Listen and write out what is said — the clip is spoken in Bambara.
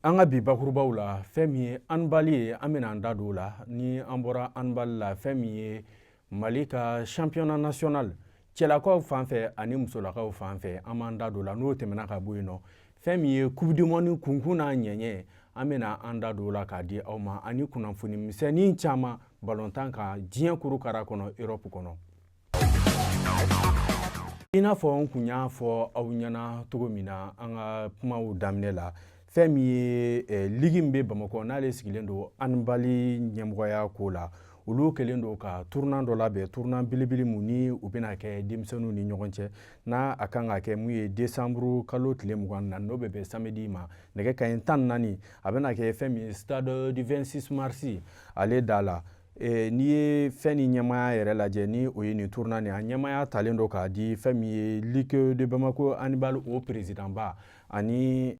An ka bi bakurubaw la fɛn min ye handball ye an bɛna an da don o la ni an bɔra handball la fɛn min ye Mali ka championnat national cɛlakaw fan fɛ ani musolakaw fan fɛ an b'an da don o la n'o tɛmɛna ka bɔ yen nɔ fɛn min ye coupe du monde kunkun n'a ɲɛɲɛ an bɛna an da don o la k'a di aw ma ani kunnafoni misɛnnin caman balontan kan diɲɛ kurukara kɔnɔ Europe kɔnɔ. I n'a fɔ n kun y'a fɔ aw ɲɛna cogo min na an ka kumaw daminɛ la fɛn min ye ligi min bɛ Bamakɔ n'ale sigilen don handball ɲɛmɔgɔya ko la olu kɛlen don ka tournant dɔ labɛn tournant belebele mun ni u bɛna kɛ denmisɛnninw ni ɲɔgɔn cɛ n'a a kan ka kɛ mun ye décembre kalo tile 24 n'o bɛ bɛn samedi ma nɛgɛ kanɲɛ 14 a bɛna kɛ fɛn min ye stade du 26 mars ale da la. N'i ye fɛn ni ɲɛmaya yɛrɛ lajɛ ni o ye nin tournant nin a ɲɛmaya talen don k'a di fɛn min ye Ligue de Bamako handball o président ba ani